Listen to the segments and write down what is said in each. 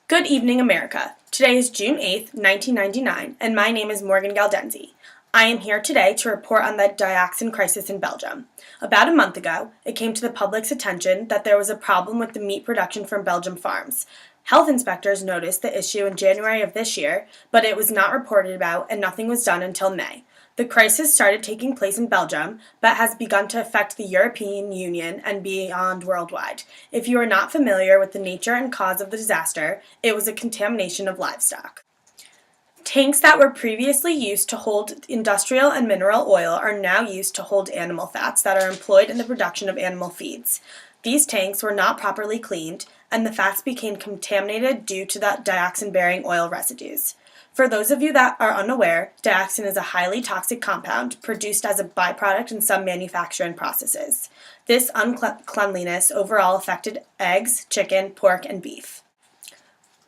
Good evening, America. Today is June 8th, 1999, and my name is Morgan Galdenzi. I am here today to report on the Dioxin crisis in Belgium. About a month ago, it came to the public's attention that there was a problem with the meat production from Belgium farms. Health inspectors noticed the issue in January of this year, but it was not reported about and nothing was done until May. The crisis started taking place in Belgium, but has begun to affect the European Union and beyond worldwide. If you are not familiar with the nature and cause of the disaster, it was a contamination of livestock. Tanks that were previously used to hold industrial and mineral oil are now used to hold animal fats that are employed in the production of animal feeds. These tanks were not properly cleaned, and the fats became contaminated due to the dioxin-bearing oil residues. For those of you that are unaware, dioxin is a highly toxic compound produced as a byproduct in some manufacturing processes. This uncleanliness overall affected eggs, chicken, pork, and beef.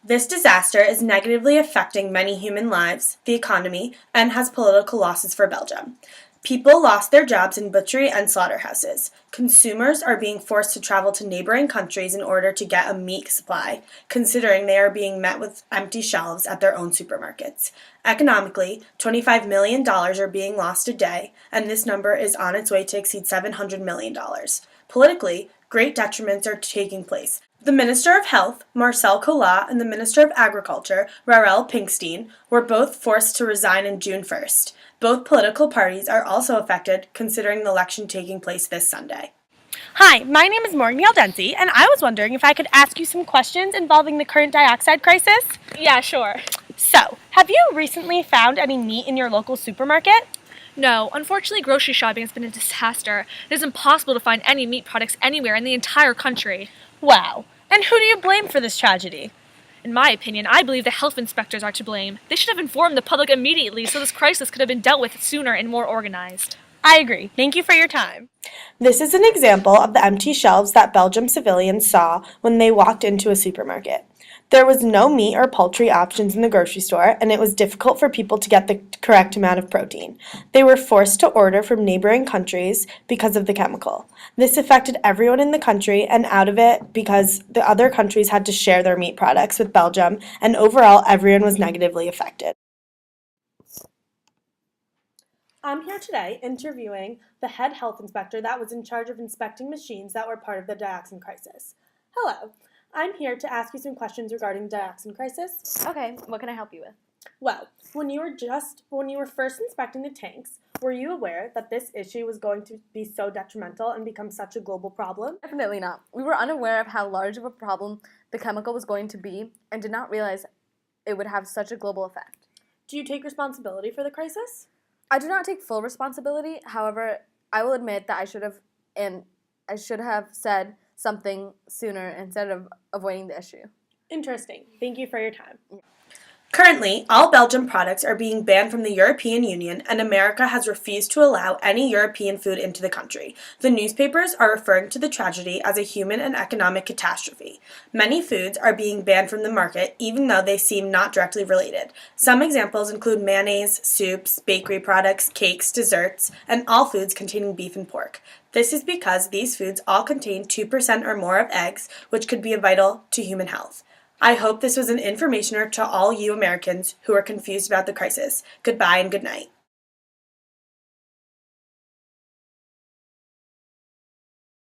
This disaster is negatively affecting many human lives, the economy, and has political losses for Belgium. People lost their jobs in butchery and slaughterhouses. Consumers are being forced to travel to neighboring countries in order to get a meat supply, considering they are being met with empty shelves at their own supermarkets. Economically, $25 million are being lost a day, and this number is on its way to exceed $700 million. Politically, great detriments are taking place. The Minister of Health, Marcel Collat, and the Minister of Agriculture, Rarel Pinkstein, were both forced to resign on June 1st. Both political parties are also affected, considering the election taking place this Sunday. Hi, my name is Morgan Galdenzi, and I was wondering if I could ask you some questions involving the current dioxide crisis? Yeah, sure. So, have you recently found any meat in your local supermarket? No, unfortunately grocery shopping has been a disaster. It is impossible to find any meat products anywhere in the entire country. Wow. And who do you blame for this tragedy? In my opinion, I believe the health inspectors are to blame. They should have informed the public immediately so this crisis could have been dealt with sooner and more organized. I agree. Thank you for your time. This is an example of the empty shelves that Belgium civilians saw when they walked into a supermarket. There was no meat or poultry options in the grocery store, and it was difficult for people to get the correct amount of protein. They were forced to order from neighboring countries because of the chemical. This affected everyone in the country and out of it because the other countries had to share their meat products with Belgium, and overall everyone was negatively affected. I'm here today interviewing the head health inspector that was in charge of inspecting machines that were part of the dioxin crisis. Hello. I'm here to ask you some questions regarding the dioxin crisis. Okay, what can I help you with? Well, when you were first inspecting the tanks, were you aware that this issue was going to be so detrimental and become such a global problem? Definitely not. We were unaware of how large of a problem the chemical was going to be and did not realize it would have such a global effect. Do you take responsibility for the crisis? I do not take full responsibility. However, I will admit that I should have said something sooner instead of avoiding the issue. Interesting. Thank you for your time. Currently, all Belgian products are being banned from the European Union, and America has refused to allow any European food into the country. The newspapers are referring to the tragedy as a human and economic catastrophe. Many foods are being banned from the market, even though they seem not directly related. Some examples include mayonnaise, soups, bakery products, cakes, desserts, and all foods containing beef and pork. This is because these foods all contain 2% or more of eggs, which could be vital to human health. I hope this was an informationer to all you Americans who are confused about the crisis. Goodbye and good night.